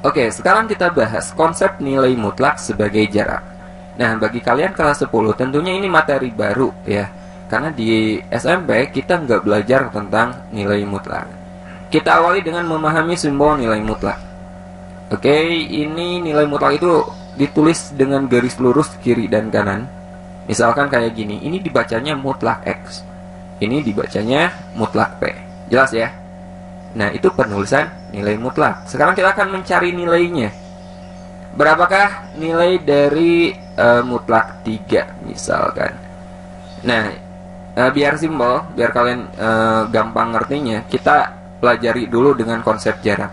Oke, sekarang kita bahas konsep nilai mutlak sebagai jarak. Nah, bagi kalian kelas 10 tentunya ini materi baru ya. Karena di SMP kita nggak belajar tentang nilai mutlak. Kita awali dengan memahami simbol nilai mutlak. Oke, ini nilai mutlak itu ditulis dengan garis lurus kiri dan kanan. Misalkan kayak gini, ini dibacanya mutlak X, ini dibacanya mutlak P. Jelas ya? Nah, itu penulisan nilai mutlak. Sekarang kita akan mencari nilainya. Berapakah nilai dari mutlak 3 misalkan. Nah, biar simbol, biar kalian gampang ngertinya, kita pelajari dulu dengan konsep jarak.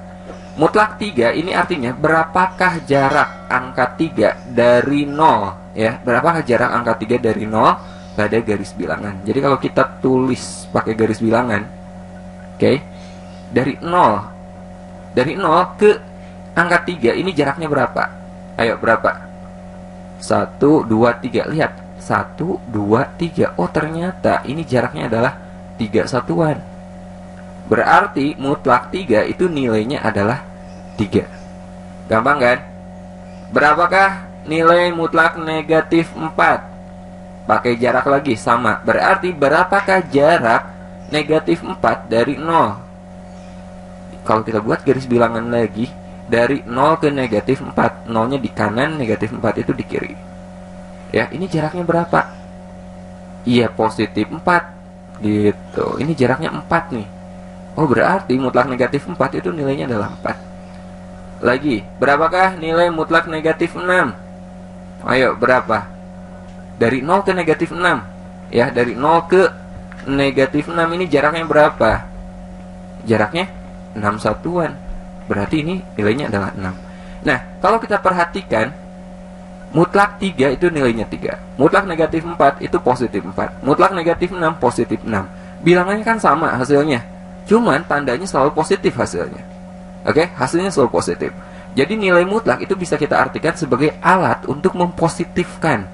Mutlak 3 ini artinya berapakah jarak angka 3 dari 0 ya. Berapakah jarak angka 3 dari 0 pada garis bilangan. Jadi kalau kita tulis pakai garis bilangan, oke, dari 0 ke angka 3 ini jaraknya berapa? Ayo, berapa? 1, 2, 3. Lihat, 1, 2, 3. Oh, ternyata ini jaraknya adalah 3 satuan. Berarti mutlak 3 itu nilainya adalah 3. Gampang kan? Berapakah nilai mutlak negatif 4? Pakai jarak lagi, sama. Berarti berapakah jarak negatif 4 dari 0? Kalau kita buat garis bilangan lagi, dari 0 ke negatif 4, 0-nya di kanan, negatif 4 itu di kiri. Ya, ini jaraknya berapa? Iya, positif 4 gitu. Ini jaraknya 4 nih. Oh, berarti mutlak negatif 4 itu nilainya adalah 4. Lagi, berapakah nilai mutlak negatif 6? Ayo, berapa? Dari 0 ke negatif 6. Ya, dari 0 ke negatif 6 ini jaraknya berapa? Jaraknya 6 satuan. Berarti ini nilainya adalah 6. Nah, kalau kita perhatikan, mutlak 3 itu nilainya 3. Mutlak negatif 4 itu positif 4. Mutlak negatif 6 positif 6. Bilangannya kan sama hasilnya, cuman tandanya selalu positif hasilnya. Oke, hasilnya selalu positif. Jadi nilai mutlak itu bisa kita artikan sebagai alat untuk mempositifkan.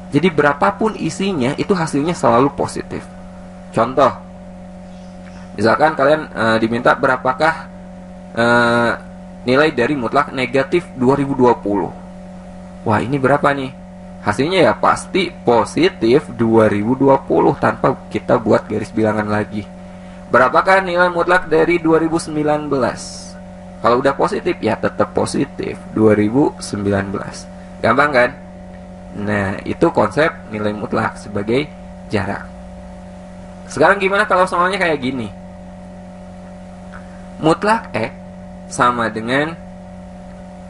Jadi berapapun isinya itu hasilnya selalu positif. Contoh, misalkan kalian diminta berapakah nilai dari mutlak negatif 2020. Wah, ini berapa nih? Hasilnya ya pasti positif 2020 tanpa kita buat garis bilangan lagi. Berapakah nilai mutlak dari 2019? Kalau udah positif ya tetap positif 2019. Gampang kan? Nah, itu konsep nilai mutlak sebagai jarak. Sekarang gimana kalau soalnya kayak gini? Mutlak X sama dengan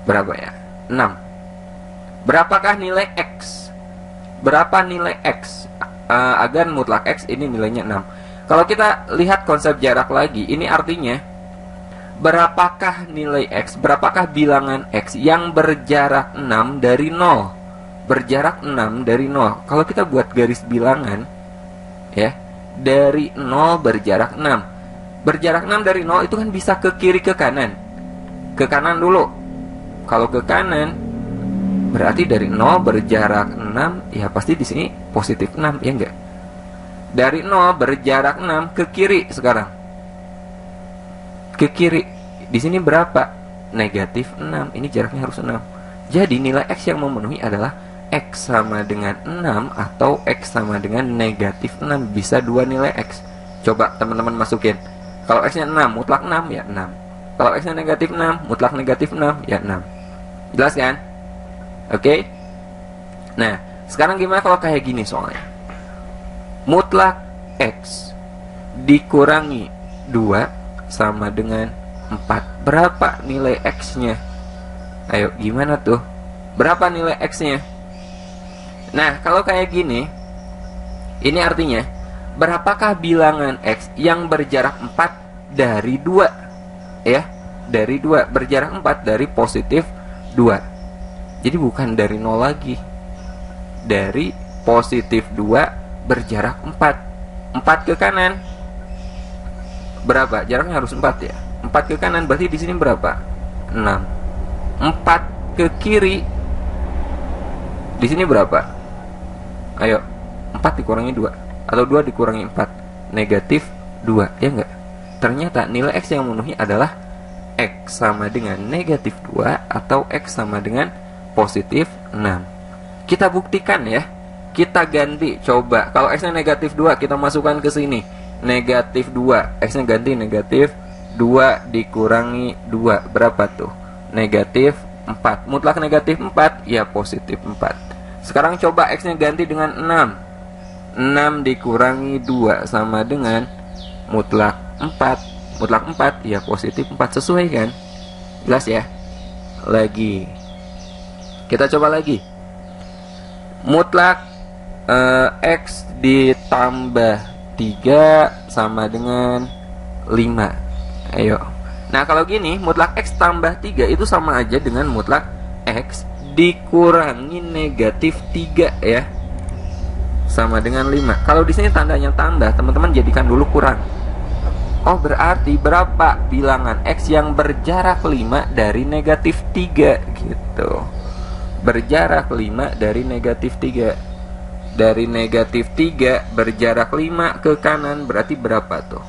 berapa ya? 6. Berapakah nilai X? Berapa nilai X? Agar mutlak X ini nilainya 6. Kalau kita lihat konsep jarak lagi, ini artinya berapakah nilai X? Berapakah bilangan X yang berjarak 6 dari 0? Berjarak 6 dari 0. Kalau kita buat garis bilangan ya, dari 0 berjarak 6. Berjarak 6 dari 0 itu kan bisa ke kiri ke kanan. Ke kanan dulu. Kalau ke kanan berarti dari 0 berjarak 6, ya pasti di sini positif 6, ya enggak? Dari 0 berjarak 6 ke kiri sekarang. Ke kiri. Di sini berapa? Negatif 6. Ini jaraknya harus 6. Jadi nilai X yang memenuhi adalah X sama dengan 6 atau X sama dengan negatif 6. Bisa dua nilai X. Coba teman-teman masukin. Kalau X-nya 6, mutlak 6 ya 6. Kalau X-nya negatif 6, mutlak negatif 6 ya 6. Jelas kan? Oke. Nah, sekarang gimana kalau kayak gini soalnya? Mutlak X dikurangi 2 sama dengan 4. Berapa nilai X-nya? Ayo, gimana tuh? Berapa nilai X-nya? Nah, kalau kayak gini, ini artinya berapakah bilangan X yang berjarak 4 dari 2? Ya, dari 2. Berjarak 4 dari positif 2. Jadi bukan dari 0 lagi. Dari positif 2 berjarak 4. 4 ke kanan. Berapa? Jaraknya harus 4 ya. 4 ke kanan berarti di sini berapa? 6. 4 ke kiri. Di sini berapa? Ayo, 4 dikurangi 2 atau 2 dikurangi 4. Negatif 2, ya enggak? Ternyata nilai X yang memenuhi adalah X sama dengan negatif 2 atau X sama dengan positif 6. Kita buktikan ya. Kita ganti, coba. Kalau X-nya negatif 2, kita masukkan ke sini. Negatif 2, X-nya ganti negatif 2 dikurangi 2. Berapa tuh? Negatif 4. Mutlak negatif 4, ya positif 4. Sekarang coba X-nya ganti dengan 6. 6 dikurangi 2 sama dengan mutlak 4. Mutlak 4, ya positif 4. Sesuai kan? Jelas ya? Lagi. Kita coba lagi. Mutlak X ditambah 3 sama dengan 5. Ayo. Nah kalau gini, mutlak X tambah 3 itu sama aja dengan mutlak X dikurangi negatif 3 ya, sama dengan 5. Kalau di sini tandanya tambah, teman-teman jadikan dulu kurang. Oh berarti berapa bilangan X yang berjarak 5 dari negatif 3 gitu. Berjarak 5 dari negatif 3. Dari negatif 3 berjarak 5 ke kanan berarti berapa tuh?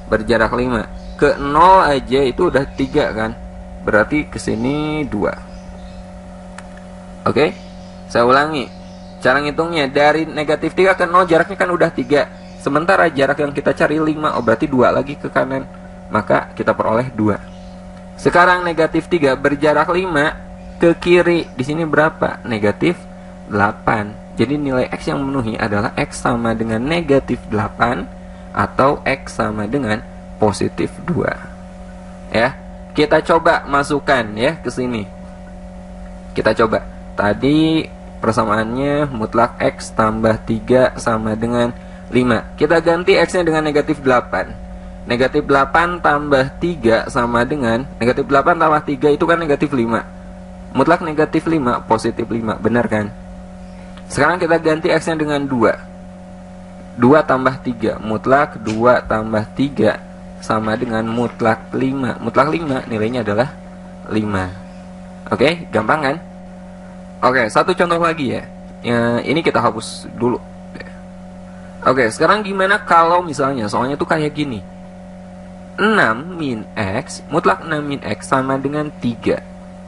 Berjarak 5 ke 0 aja itu udah 3 kan? Berarti ke sini 2. Oke? Saya ulangi. Cara ngitungnya dari negatif 3 ke 0 jaraknya kan udah 3. Sementara jarak yang kita cari 5, oh berarti 2 lagi ke kanan. Maka kita peroleh 2. Sekarang negatif 3 berjarak 5 ke kiri. Di sini berapa? Negatif 8. Jadi nilai X yang memenuhi adalah X sama dengan negatif 8 atau X sama dengan positif 2. Ya, kita coba masukkan ya ke sini. Kita coba. Tadi persamaannya mutlak X tambah 3 sama dengan 5. Kita ganti X-nya dengan negatif 8. Negatif 8 tambah 3 sama dengan negatif 8 tambah 3 itu kan negatif 5. Mutlak negatif 5, positif 5. Benar kan? Sekarang kita ganti X-nya dengan 2. 2 tambah 3, mutlak 2 tambah 3 sama dengan mutlak 5. Mutlak 5 nilainya adalah 5. Oke, gampang kan? Oke, satu contoh lagi ya. Ini kita hapus dulu. Oke, sekarang gimana kalau misalnya soalnya tuh kayak gini. 6 min X, mutlak 6 min X sama dengan 3.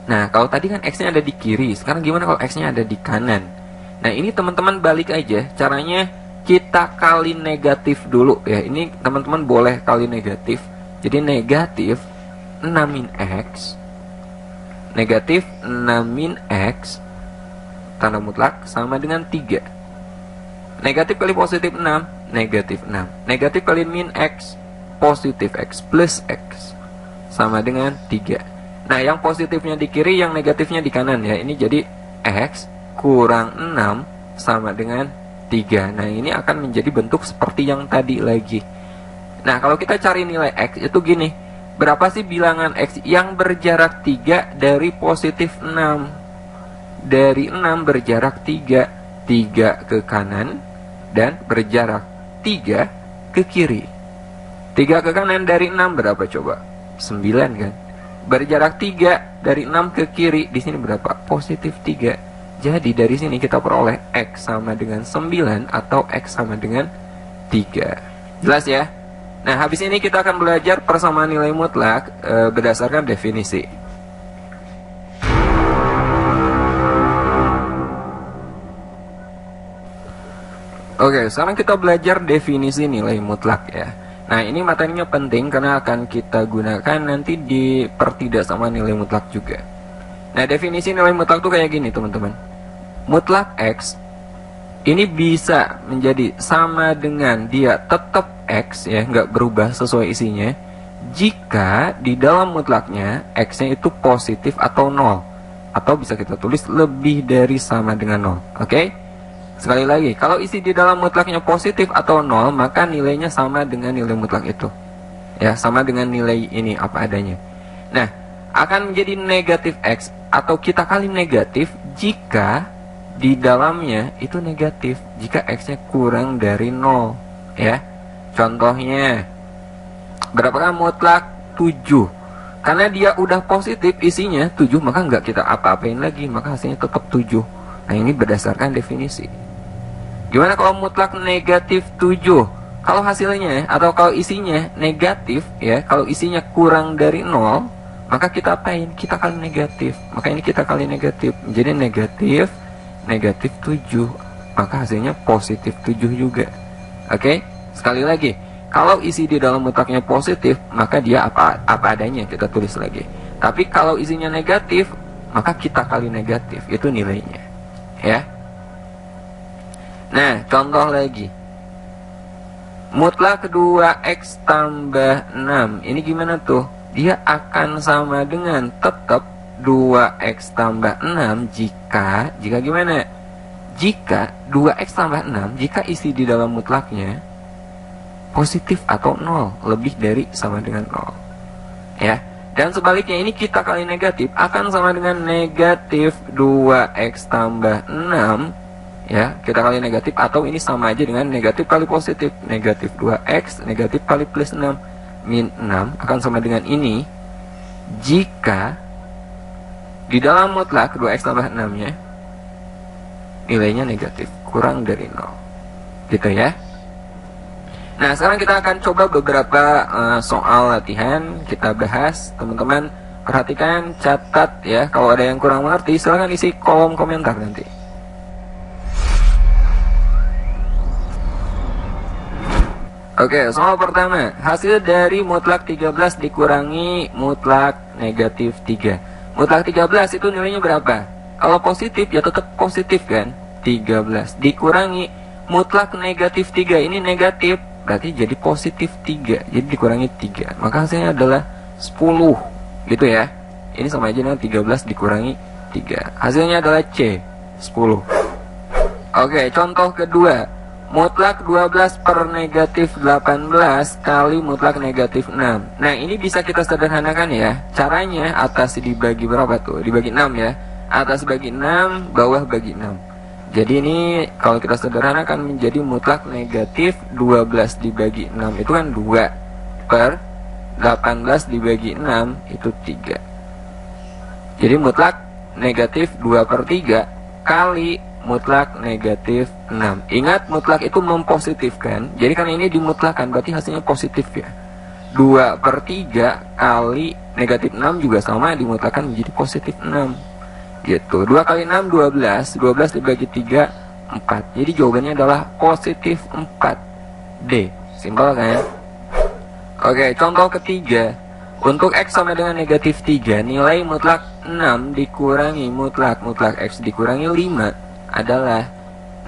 Nah, kalau tadi kan X-nya ada di kiri. Sekarang gimana kalau X-nya ada di kanan? Nah ini teman-teman balik aja. Caranya kita kali negatif dulu ya. Ini teman-teman boleh kali negatif. Jadi negatif 6 min X, negatif 6 min X tanda mutlak sama dengan 3. Negatif kali positif 6, negatif 6. Negatif kali min X, positif X plus X sama dengan 3. Nah yang positifnya di kiri, yang negatifnya di kanan ya. Ini jadi X kurang 6 sama dengan 3. Nah ini akan menjadi bentuk seperti yang tadi lagi. Nah kalau kita cari nilai X itu gini. Berapa sih bilangan X yang berjarak 3 dari positif 6? Dari 6 berjarak 3. 3 ke kanan dan berjarak 3 ke kiri. 3 ke kanan dari 6 berapa coba? 9 kan? Berjarak 3 dari 6 ke kiri. Di sini berapa? Positif 3. Jadi dari sini kita peroleh X sama dengan 9 atau X sama dengan 3. Jelas ya? Nah habis ini kita akan belajar persamaan nilai mutlak berdasarkan definisi. Oke, sekarang kita belajar definisi nilai mutlak ya. Nah ini materinya penting karena akan kita gunakan nanti di pertidaksamaan nilai mutlak juga. Nah definisi nilai mutlak tuh kayak gini teman-teman. Mutlak X ini bisa menjadi sama dengan dia tetap X ya, nggak berubah sesuai isinya, jika di dalam mutlaknya X-nya itu positif atau 0. Atau bisa kita tulis lebih dari sama dengan 0. Oke? Sekali lagi, kalau isi di dalam mutlaknya positif atau 0, maka nilainya sama dengan nilai mutlak itu. Ya, sama dengan nilai ini apa adanya. Nah, akan menjadi negatif X atau kita kali negatif jika di dalamnya itu negatif, jika X-nya kurang dari 0 ya. Contohnya berapakah mutlak 7? Karena dia udah positif isinya 7, maka nggak kita apa-apain lagi, maka hasilnya tetap 7. Nah ini berdasarkan definisi. Gimana kalau mutlak negatif 7? Kalau hasilnya atau kalau isinya negatif ya, kalau isinya kurang dari 0, maka kita apain? Kita kali negatif. Maka ini kita kali negatif. Jadi negatif 7. Maka hasilnya positif 7 juga. Oke? Sekali lagi, kalau isi di dalam mutlaknya positif, maka dia apa adanya, kita tulis lagi. Tapi kalau isinya negatif, maka kita kali negatif, itu nilainya. Ya. Nah, contoh lagi. Mutlak 2x tambah 6. Ini gimana tuh? Dia akan sama dengan tetap 2x tambah 6 jika gimana? Jika 2x tambah 6, jika isi di dalam mutlaknya positif atau 0, lebih dari sama dengan 0. Ya. Dan sebaliknya ini kita kali negatif akan sama dengan negatif 2x tambah 6. Ya, kita kali negatif, atau ini sama aja dengan negatif kali positif. Negatif 2x, negatif kali plus 6. Min 6 akan sama dengan ini jika di dalam mutlak 2x tambah 6 nya nilainya negatif, kurang dari 0. Gitu ya. Nah, sekarang kita akan coba beberapa soal latihan. Kita bahas, teman-teman perhatikan, catat ya. Kalau ada yang kurang mengerti, silahkan isi kolom komentar nanti. Oke, soal pertama. Hasil dari mutlak 13 dikurangi mutlak negatif 3. Mutlak 13 itu nilainya berapa? Kalau positif ya tetap positif kan? 13 dikurangi mutlak negatif 3. Ini negatif, berarti jadi positif 3. Jadi dikurangi 3. Maka hasilnya adalah 10. Gitu ya. Ini sama aja dengan 13 dikurangi 3. Hasilnya adalah C, 10. Oke, contoh kedua. Mutlak 12 per negatif 18 kali mutlak negatif 6. Nah, ini bisa kita sederhanakan ya. Caranya atas dibagi berapa tuh? Dibagi 6 ya. Atas bagi 6, bawah bagi 6. Jadi ini kalau kita sederhanakan menjadi mutlak negatif 12 dibagi 6 itu kan 2 per 18 dibagi 6 itu 3. Jadi mutlak negatif 2 per 3 kali mutlak negatif 6. Ingat, mutlak itu mempositifkan. Jadi kan ini dimutlakan, berarti hasilnya positif ya. 2 per 3 kali negatif 6 juga sama, dimutlakan menjadi positif 6. Gitu. 2 kali 6, 12. 12 dibagi 3, 4. Jadi jawabannya adalah positif 4. D. Simpel kan? Oke, contoh ketiga. Untuk X sama dengan negatif 3, nilai mutlak 6 dikurangi mutlak X dikurangi 5 adalah,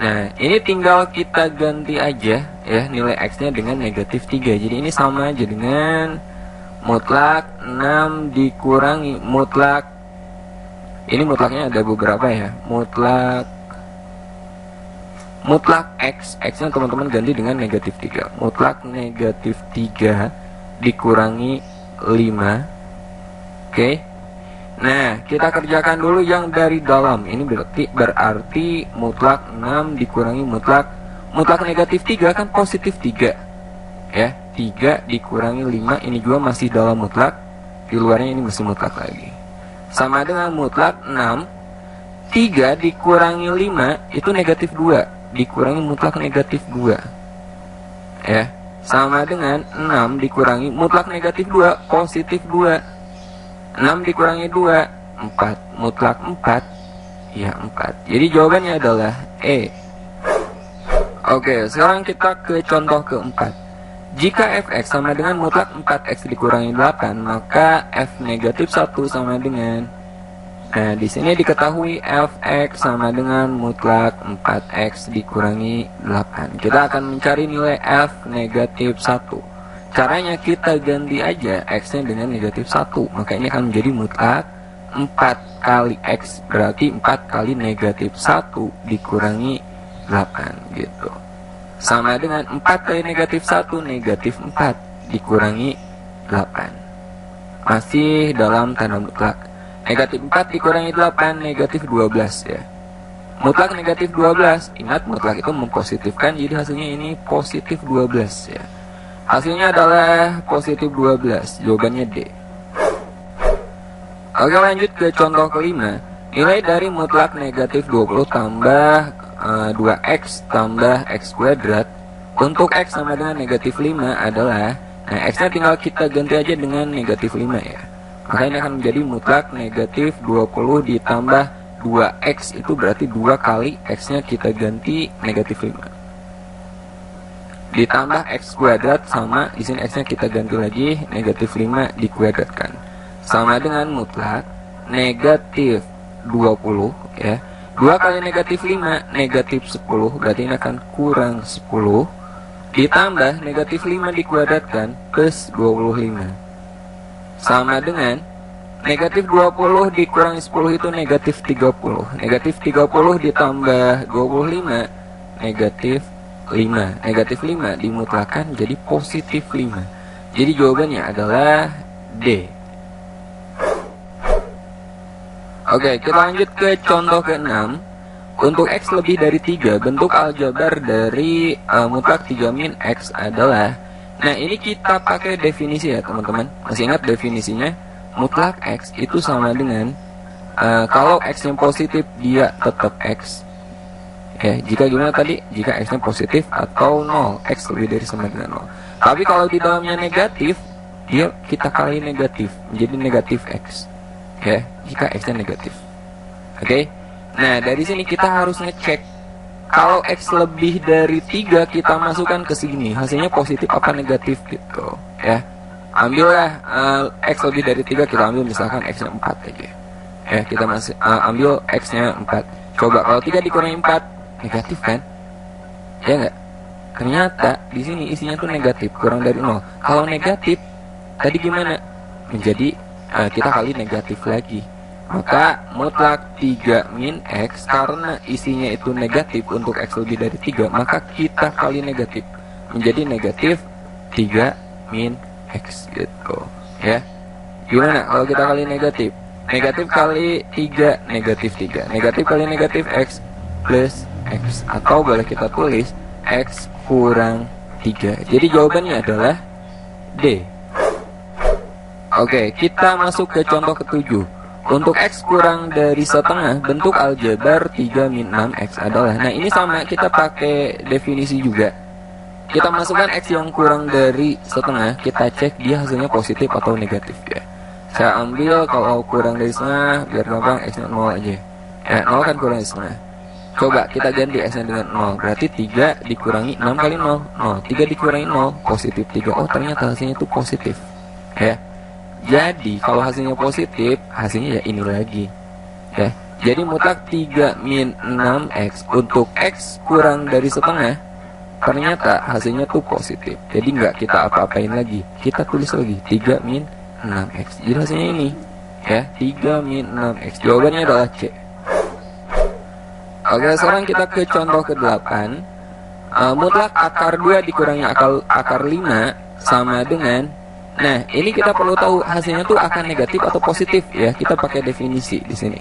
nah ini tinggal kita ganti aja ya nilai X nya dengan negatif 3. Jadi ini sama aja dengan mutlak 6 dikurangi mutlak, ini mutlaknya ada beberapa ya, mutlak X nya teman-teman ganti dengan negatif 3. Mutlak negatif 3 dikurangi 5. Oke. Nah, kita kerjakan dulu yang dari dalam. Ini berarti mutlak 6 dikurangi mutlak negatif 3 kan positif 3. Ya, 3 dikurangi 5 ini juga masih dalam mutlak. Di luarnya ini masih mutlak lagi. Sama dengan mutlak 6 3 dikurangi 5 itu negatif 2 dikurangi mutlak negatif 2. Ya, sama dengan 6 dikurangi mutlak negatif 2 positif 2. 6 dikurangi 2, 4. Mutlak 4, ya 4. Jadi jawabannya adalah E. Oke, sekarang kita ke contoh keempat. Jika fx sama dengan mutlak 4x dikurangi 8, maka f negatif 1 sama dengan, nah di sini diketahui fx sama dengan mutlak 4x dikurangi 8. Kita akan mencari nilai f negatif 1. Caranya kita ganti aja X-nya dengan negatif 1. Maka ini akan menjadi mutlak 4 kali X. Berarti 4 kali negatif 1 dikurangi 8 gitu. Sama dengan 4 kali negatif 1 negatif 4 dikurangi 8. Masih dalam tanda mutlak. Negatif 4 dikurangi 8 negatif 12 ya. Mutlak negatif 12. Ingat, mutlak itu mempositifkan, jadi hasilnya ini positif 12 ya. Hasilnya adalah positif 12. Jawabannya D. Oke, lanjut ke contoh kelima. Nilai dari mutlak negatif 20 tambah 2x tambah x kuadrat untuk x sama dengan negatif 5 adalah, nah x nya tinggal kita ganti aja dengan negatif 5 ya. Maka ini akan menjadi mutlak negatif 20 ditambah 2x, itu berarti 2 kali x-nya kita ganti negatif 5. Ditambah x kuadrat sama di sini x-nya kita ganti lagi negatif 5 dikuadratkan. Sama dengan mutlak negatif 20 ya. 2 kali negatif 5 negatif 10, berarti ini akan kurang 10 ditambah negatif 5 dikuadratkan plus 25. Sama dengan negatif 20 dikurangi 10 itu negatif 30. Negatif 30 ditambah 25 negatif 5. Negatif 5 dimutlakan jadi positif 5. Jadi jawabannya adalah D. Oke, kita lanjut ke contoh ke-6. Untuk X lebih dari 3, bentuk aljabar dari mutlak 3 min X adalah. Nah, ini kita pakai definisi ya teman-teman. Masih ingat definisinya? Mutlak X itu sama dengan kalau X yang positif dia tetap X. Ya, jika gimana tadi? Jika X-nya positif atau 0, X lebih dari sama dengan 0. Tapi kalau di dalamnya negatif, dia kita kali negatif, menjadi negatif X. Ya, jika X-nya negatif. Oke. Nah, dari sini kita harus ngecek kalau X lebih dari 3 kita masukkan ke sini, hasilnya positif apa negatif gitu, ya. Ambillah X lebih dari 3, kita ambil misalkan X-nya 4 aja. Ya, kita masih ambil X-nya 4. Coba kalau 3 dikurangi 4 negatif kan? Ya enggak? Ternyata di sini isinya tuh negatif, kurang dari 0. Kalau negatif tadi gimana? Menjadi kita kali negatif lagi. Maka mutlak 3 min X karena isinya itu negatif untuk X lebih dari 3, maka kita kali negatif menjadi negatif 3 min X gitu ya. Gimana kalau kita kali negatif? Negatif kali 3 negatif 3. Negatif kali negatif X plus X, atau boleh kita tulis X kurang 3. Jadi jawabannya adalah D. Oke, kita masuk ke contoh ke-7. Untuk X kurang dari setengah, bentuk aljabar 3 min 6X adalah. Nah, ini sama, kita pakai definisi juga. Kita masukkan X yang kurang dari setengah, kita cek dia hasilnya positif atau negatif ya. Saya ambil kalau kurang dari setengah, biar gampang X-nya 0 aja. Ya, 0 kan kurang dari setengah. Coba kita ganti X-nya dengan 0, berarti 3 dikurangi 6 kali 0, 0. 3 dikurangi 0, positif 3. Oh, ternyata hasilnya itu positif. Ya. Jadi, kalau hasilnya positif, hasilnya ya ini lagi. Ya. Jadi mutlak 3 min 6X untuk X kurang dari setengah, ternyata hasilnya tuh positif. Jadi nggak kita apa-apain lagi. Kita tulis lagi 3 min 6X. Jadi hasilnya ini. Ya, 3 min 6X. Jawabannya adalah C. Oke, sekarang kita ke contoh ke-8. Mutlak akar 2 dikurangi akar 5 sama dengan. Nah, ini kita perlu tahu hasilnya tuh akan negatif atau positif ya. Kita pakai definisi di sini.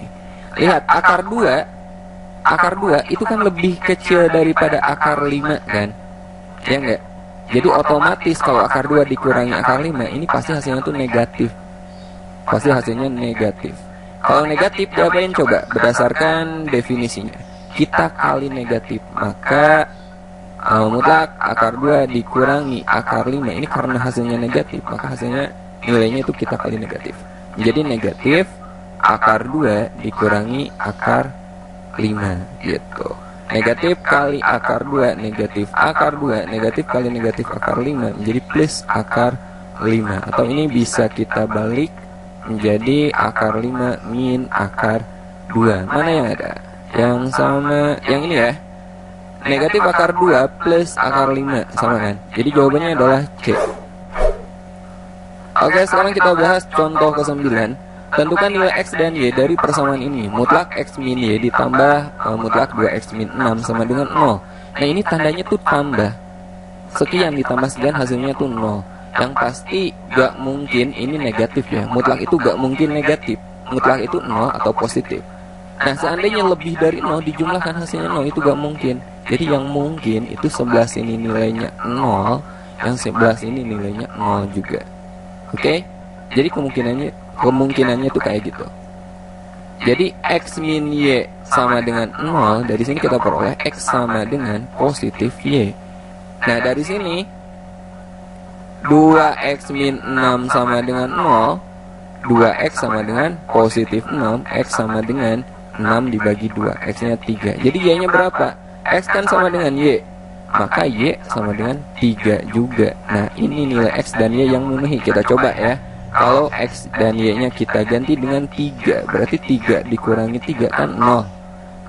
Lihat, akar 2 itu kan lebih kecil daripada akar 5 kan? Ya enggak? Jadi otomatis kalau akar 2 dikurangi akar 5, ini pasti hasilnya tuh negatif. Pasti hasilnya negatif. Kalau negatif diapain coba? Berdasarkan definisinya. Kita kali negatif, maka mutlak akar 2 dikurangi akar 5. Ini karena hasilnya negatif, maka hasilnya nilainya itu kita kali negatif. Jadi negatif akar 2 dikurangi akar 5 gitu. Negatif kali akar 2 negatif akar 2, negatif kali negatif akar 5 menjadi plus akar 5. Atau ini bisa kita balik menjadi akar 5 min akar 2. Mana yang ada? Yang sama, yang ini ya. Negatif akar 2 plus akar 5 sama kan? Jadi jawabannya adalah C. Oke, sekarang kita bahas contoh ke-9. Tentukan nilai X dan Y dari persamaan ini. Mutlak X min Y ditambah mutlak 2X min 6 sama dengan 0. Nah, ini tandanya tuh tambah. Sekian ditambah sekian hasilnya tuh 0. Yang pasti gak mungkin ini negatif ya. Mutlak itu gak mungkin negatif. Mutlak itu 0 atau positif. Nah, seandainya lebih dari 0 dijumlahkan hasilnya 0, itu gak mungkin. Jadi yang mungkin itu 11 ini nilainya 0, yang 11 ini nilainya 0 juga. Oke? Jadi kemungkinannya itu kayak gitu. Jadi X min Y sama dengan 0. Dari sini kita peroleh X sama dengan positif Y. Nah, dari sini 2X min 6 sama dengan 0. 2x sama dengan positif 6, x sama dengan 6 dibagi 2, x-nya 3. Jadi y-nya berapa? X kan sama dengan y, maka y sama dengan 3 juga. Nah, ini nilai x dan y yang memenuhi. Kita coba ya. Kalau x dan y-nya kita ganti dengan 3, berarti 3 dikurangi 3 kan 0.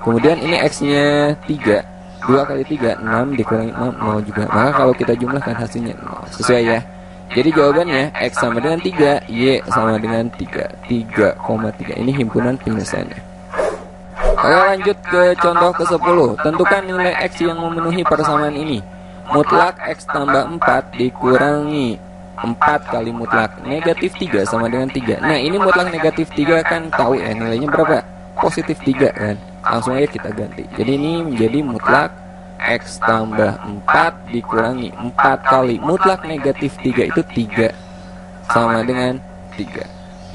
Kemudian ini x-nya 3, 2 kali 3, 6 dikurangi 6, 0 juga. Maka kalau kita jumlahkan hasilnya 0. Sesuai ya. Jadi jawabannya x sama dengan 3, y sama dengan 3, 3,3. Ini himpunan penyelesaiannya. Oke, lanjut ke contoh ke-10. Tentukan nilai x yang memenuhi persamaan ini. Mutlak x tambah 4 dikurangi 4 kali mutlak negatif 3 sama dengan 3. Nah, ini mutlak negatif 3 kan tahu ya nilainya berapa? Positif 3 kan. Langsung aja kita ganti. Jadi ini menjadi mutlak x tambah 4 dikurangi 4 kali mutlak negatif 3 itu 3 sama dengan 3.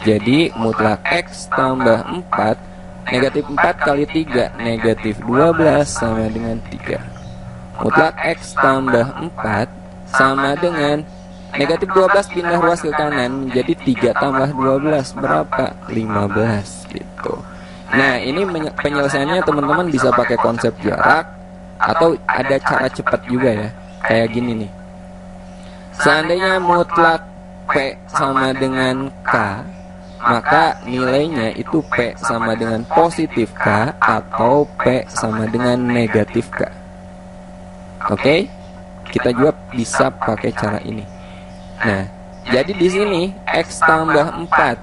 Jadi mutlak x tambah 4 negatif 4 kali 3 negatif 12 sama dengan 3. Mutlak x tambah 4 sama dengan negatif 12 pindah ruas ke kanan menjadi 3 tambah 12 berapa? 15 gitu. Nah, ini penyelesaiannya teman-teman bisa pakai konsep jarak atau ada cara cepat juga ya. Kayak gini nih. Seandainya mutlak P sama dengan K, maka nilainya itu P sama dengan positif K atau P sama dengan negatif K. Oke? Kita juga bisa pakai cara ini. Nah, jadi di sini x tambah 4.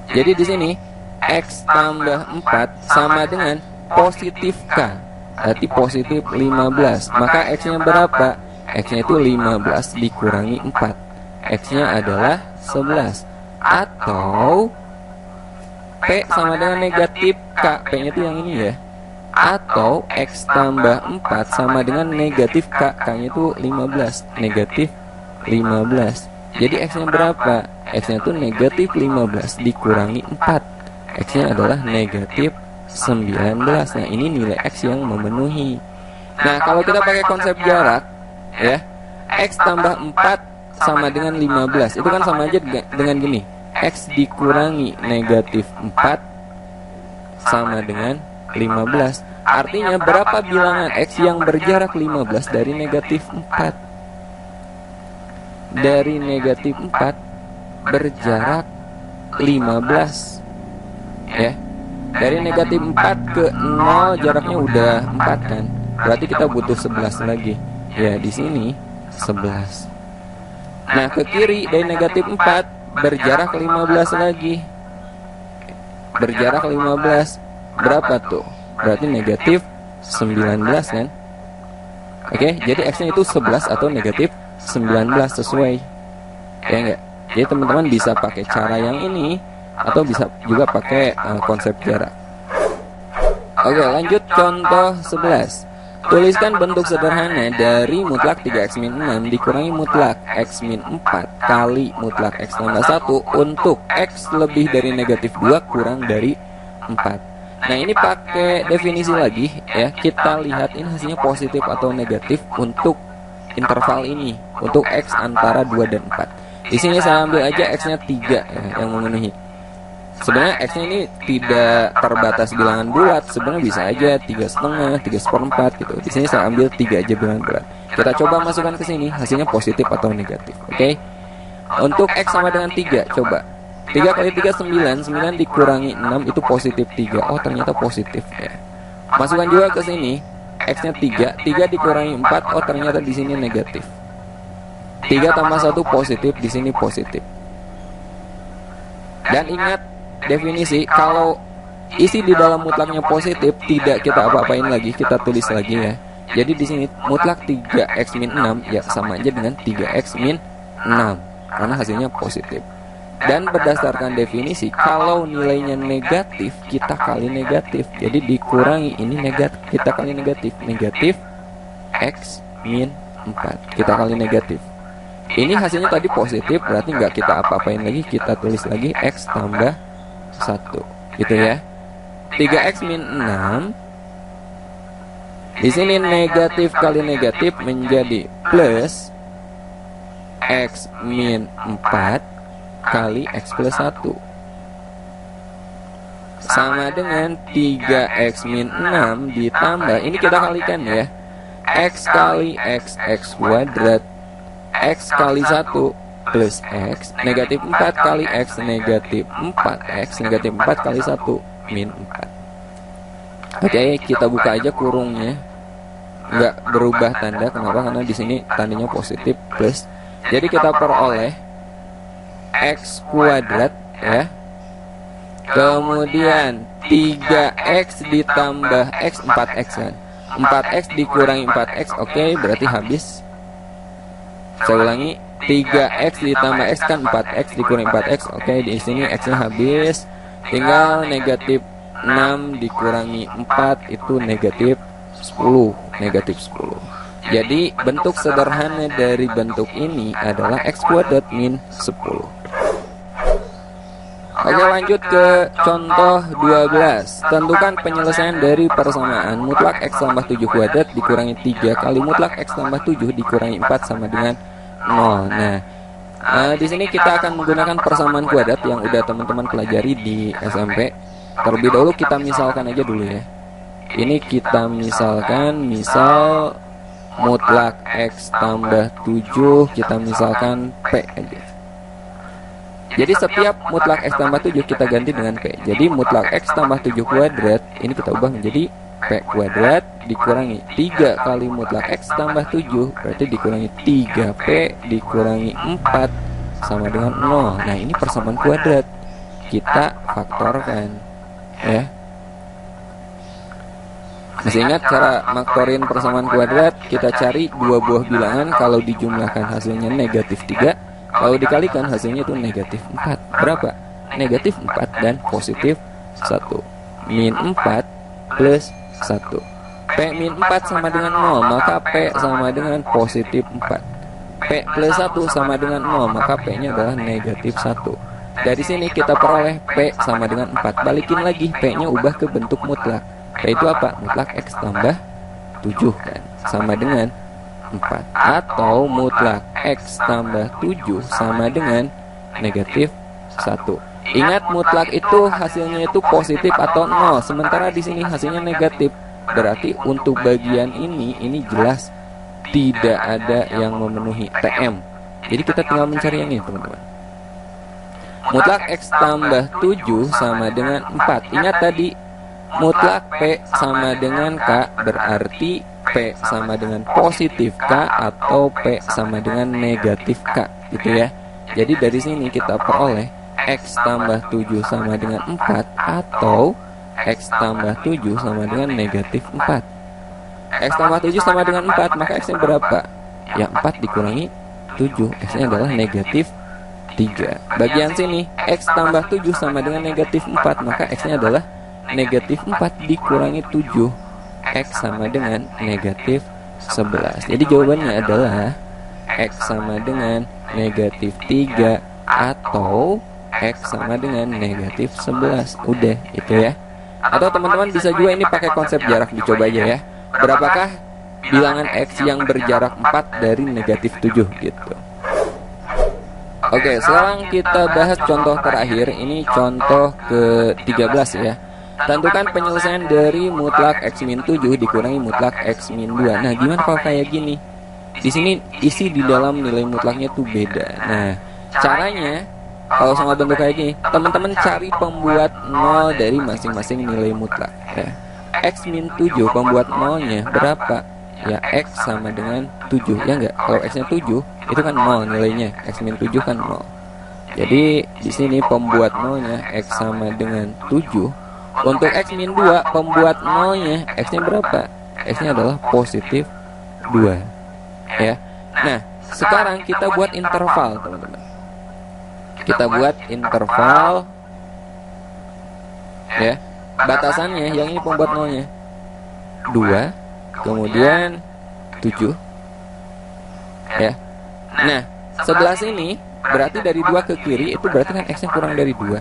Jadi di sini x tambah 4 sama dengan positif K. Berarti positif 15. Maka x-nya berapa? X-nya itu 15 dikurangi 4. X-nya adalah 11. Atau P sama dengan negatif K. P-nya itu yang ini ya. Atau X tambah 4 sama dengan negatif K. K-nya itu 15. Negatif 15. Jadi X-nya berapa? X-nya itu negatif 15 dikurangi 4. X-nya adalah negatif 19. Nah, ini nilai X yang memenuhi. Nah, kalau kita pakai konsep jarak ya, X tambah 4 sama dengan 15. Itu kan sama aja dengan gini. X dikurangi negatif 4 sama dengan 15. Artinya berapa bilangan X yang berjarak 15 dari negatif 4? Dari negatif 4 berjarak 15 ya. Dari negatif 4 ke 0 jaraknya udah 4 kan. Berarti kita butuh 11 lagi. Ya, di sini 11. Nah, ke kiri dari negatif 4 berjarak 15 lagi. Berjarak 15 berapa tuh? Berarti negatif 19 kan? Oke, jadi x-nya itu 11 atau negatif 19 sesuai. Ya enggak? Jadi teman-teman bisa pakai cara yang ini atau bisa juga pakai konsep jarak. Oke, lanjut contoh 11. Tuliskan bentuk sederhana dari mutlak 3x-6 dikurangi mutlak x-4 kali mutlak x tambah 1 untuk x lebih dari negatif 2 kurang dari 4. Nah, ini pakai definisi lagi ya. Kita lihat ini hasilnya positif atau negatif untuk interval ini, untuk x antara 2 dan 4. Di sini saya ambil aja x-nya 3 ya, yang memenuhi. Sebenarnya x-nya ini tidak terbatas bilangan bulat, sebenarnya bisa aja 3,5, 3/4 gitu. Di sini saya ambil 3 aja bilangan bulat. Kita coba masukkan ke sini, hasilnya positif atau negatif. Oke. Untuk x sama dengan 3, coba. 3 kali 3 9, 9 dikurangi 6 itu positif 3. Oh, ternyata positif ya. Masukkan juga ke sini, x-nya 3, 3 dikurangi 4, oh ternyata di sini negatif. 3 tambah 1 positif, di sini positif. Dan ingat definisi, kalau isi di dalam mutlaknya positif tidak kita apa-apain lagi, kita tulis lagi ya. Jadi di sini mutlak 3x-6 ya sama aja dengan 3x-6 karena hasilnya positif. Dan berdasarkan definisi, kalau nilainya negatif kita kali negatif. Jadi dikurangi ini negatif, kita kali negatif, negatif x-4 kita kali negatif. Ini hasilnya tadi positif, berarti nggak kita apa-apain lagi, kita tulis lagi x tambah 1 gitu ya. 3x-6 di sini negatif kali negatif menjadi plus X min 4 kali X plus 1 sama dengan 3X min 6 ditambah, ini kita kalikan ya, X kali X kuadrat X kali 1 plus X negatif 4 kali X negatif 4X negatif 4 kali 1 min 4. Oke, kita buka aja kurungnya. Nggak berubah tanda, kenapa? Karena di sini tandanya positif plus. Jadi kita peroleh X kuadrat ya, kemudian 3X ditambah X 4X kan, 4X dikurangi 4X. Oke, berarti habis. Saya ulangi, 3X ditambah X kan 4X dikurangi 4X. Oke, di sini X nya habis, tinggal negatif 6 dikurangi 4 itu negatif 10, negatif 10. Jadi bentuk sederhana dari bentuk ini adalah X kuadrat min 10. Oke, lanjut ke contoh 12. Tentukan penyelesaian dari persamaan mutlak X tambah 7 kuadrat dikurangi 3 kali mutlak X tambah 7 dikurangi 4 sama dengan 0. Nah, di sini kita akan menggunakan persamaan kuadrat yang udah teman-teman pelajari di SMP. Terlebih dahulu kita misalkan aja dulu ya. Ini kita misalkan, misal mutlak X tambah 7, kita misalkan P aja. Jadi setiap mutlak X tambah 7 kita ganti dengan P. Jadi mutlak X tambah 7 kuadrat ini kita ubah menjadi P kuadrat dikurangi 3 kali mutlak X tambah 7, berarti dikurangi 3P dikurangi 4 sama dengan 0. Nah, ini persamaan kuadrat, kita faktorkan ya. Masih ingat cara maktorin persamaan kuadrat? Kita cari dua buah bilangan, kalau dijumlahkan hasilnya negatif 3, kalau dikalikan hasilnya itu negatif 4. Berapa? Negatif 4 dan positif 1. Min 4 plus 1. P min 4 sama dengan 0, maka P sama dengan positif 4. P plus 1 sama dengan 0, maka P nya adalah negatif 1. Dari sini kita peroleh P sama dengan 4. Balikin lagi, P nya ubah ke bentuk mutlak. P itu apa? Mutlak X tambah 7 kan, sama dengan 4. Atau mutlak X tambah 7 sama dengan negatif 1. Ingat, mutlak itu hasilnya itu positif atau 0, sementara di sini hasilnya negatif. Berarti untuk bagian ini jelas tidak ada yang memenuhi TM. Jadi kita tinggal mencari yang ini, teman-teman. Mutlak X tambah 7 sama dengan 4. Ingat tadi, mutlak P sama dengan K, berarti P sama dengan positif K atau P sama dengan negatif K, gitu ya. Jadi dari sini kita peroleh X tambah 7 sama dengan 4 atau X tambah 7 sama dengan negatif 4. X tambah 7 sama dengan 4, maka X nya berapa? Ya, 4 dikurangi 7, X nya adalah negatif 3. Bagian sini, X tambah 7 sama dengan negatif 4, maka X nya adalah negatif 4 dikurangi 7, X sama dengan negatif 11. Jadi jawabannya adalah X sama dengan negatif 3 atau X sama dengan negatif 11. Udah, itu ya. Atau teman-teman bisa juga ini pakai konsep jarak, dicoba aja ya. Berapakah bilangan X yang berjarak 4 dari negatif 7 gitu. Oke, sekarang kita bahas contoh terakhir. Ini contoh ke-13 ya. Tentukan penyelesaian dari mutlak X min 7 dikurangi mutlak X min 2. Nah, gimana kalau kayak gini? Di sini isi di dalam nilai mutlaknya tuh beda. Nah, caranya kalau sama bentuk kayak gini, teman-teman cari pembuat 0 dari masing-masing nilai mutlak ya. X min 7 pembuat 0-nya berapa? Ya, X sama dengan 7, ya enggak? Kalau X nya 7, itu kan 0 nilainya. X min 7 kan 0. Jadi di sini pembuat 0-nya X sama dengan 7. Untuk X min 2 pembuat 0-nya X nya berapa? X nya adalah positif 2 ya. Nah, sekarang kita buat interval, teman-teman. Kita buat interval ya. Batasannya yang ini pembuat 0-nya 2, kemudian 7 ya. Nah, sebelah sini berarti dari 2 ke kiri, itu berarti kan X nya kurang dari 2.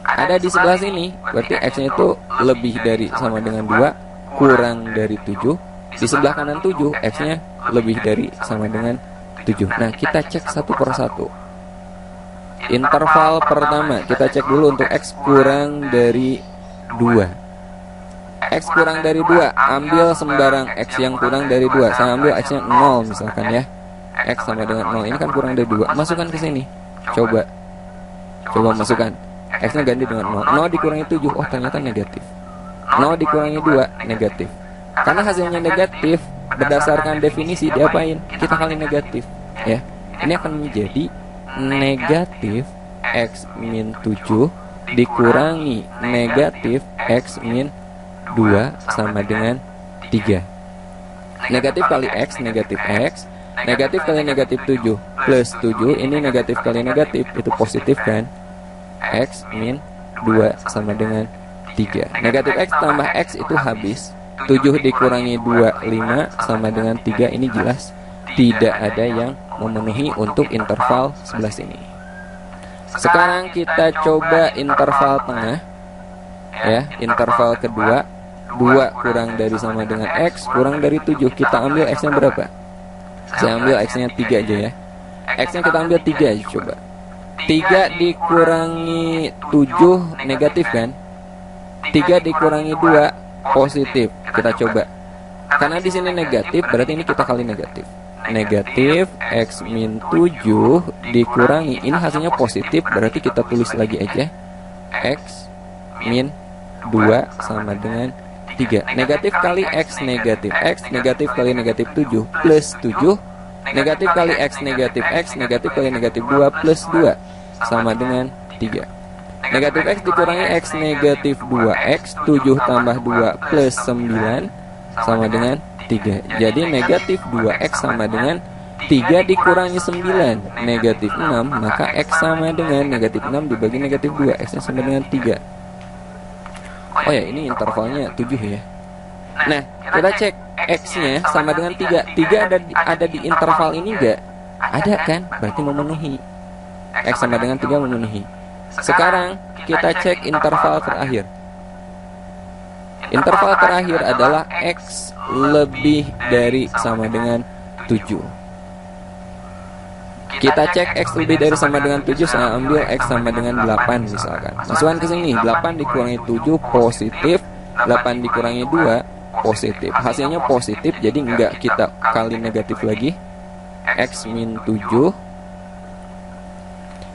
Ada di sebelah sini, berarti X nya itu lebih dari sama dengan 2 kurang dari 7. Di sebelah kanan 7, X nya lebih dari sama dengan 7. Nah, kita cek satu persatu. Interval pertama, kita cek dulu untuk X kurang dari 2. X kurang dari 2, ambil sembarang X yang kurang dari 2. Saya ambil X nya 0 misalkan ya. X sama dengan 0, ini kan kurang dari 2. Masukkan ke sini. Coba masukkan. X nya ganti dengan 0. 0 dikurangi 7, oh ternyata negatif. 0 dikurangi 2, negatif. Karena hasilnya negatif, berdasarkan definisi diapain? Kita kali negatif ya. Ini akan menjadi negatif X min 7 dikurangi negatif X min 2 sama dengan 3. Negatif kali X, negatif X. Negatif kali negatif 7 plus 7, ini negatif kali negatif, itu positif kan? X min 2 sama dengan 3. Negatif X tambah X itu habis. 7 dikurangi 2, 5 sama dengan 3. Ini jelas tidak ada yang memenuhi untuk interval 11 ini. Sekarang kita coba interval tengah ya, interval kedua. 2 kurang dari sama dengan X kurang dari 7. Kita ambil X nya berapa? Saya ambil X nya 3 aja ya. X nya kita ambil 3 aja coba. 3 dikurangi 7 negatif kan? 3 dikurangi 2 positif. Kita coba. Karena di sini negatif, berarti ini kita kali negatif. Negatif X min 7 dikurangi, ini hasilnya positif, berarti kita tulis lagi aja X min 2 sama dengan 3. Negatif kali X negatif X, negatif kali negatif 7 plus 7. Negatif kali X negatif kali negatif 2 plus 2 sama dengan 3. Negatif X dikurangi X negatif 2X, 7 tambah 2 plus 9 sama dengan 3. Jadi negatif 2X sama dengan 3 dikurangi 9, negatif 6. Maka X sama dengan negatif 6 dibagi negatif 2, X nya sama dengan 3. Oh ya, ini intervalnya 7 ya. Nah, kita cek X nya sama dengan 3. 3 ada di interval ini enggak? Ada kan? Berarti memenuhi. X sama dengan 3 memenuhi. Sekarang kita cek interval terakhir. Interval terakhir adalah X lebih dari sama dengan 7. Kita cek X lebih dari sama dengan 7. Saya ambil X sama dengan 8 misalkan. Masukkan ke sini. 8 dikurangi 7 positif, 8 dikurangi 2 positif. Hasilnya positif, jadi enggak kita kali negatif lagi. X min 7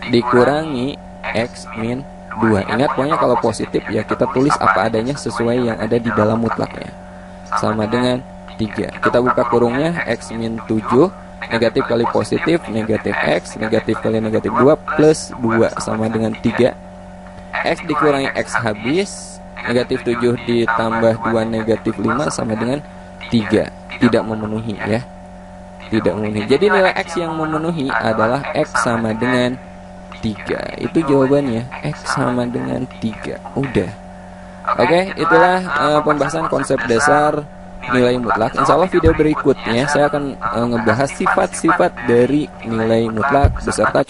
dikurangi X min 2. Ingat, pokoknya kalau positif ya kita tulis apa adanya sesuai yang ada di dalam mutlaknya. Sama dengan 3. Kita buka kurungnya, X min 7 negatif kali positif, negatif X, negatif kali negatif 2 plus 2 sama dengan 3. X dikurangi X habis, negatif 7 ditambah 2 negatif 5 sama dengan 3. Tidak memenuhi ya. Tidak memenuhi. Jadi nilai X yang memenuhi adalah X sama dengan 3. Itu jawabannya, X sama dengan 3. Udah. Oke, itulah pembahasan konsep dasar nilai mutlak. Insya Allah video berikutnya saya akan ngebahas sifat-sifat dari nilai mutlak beserta contoh.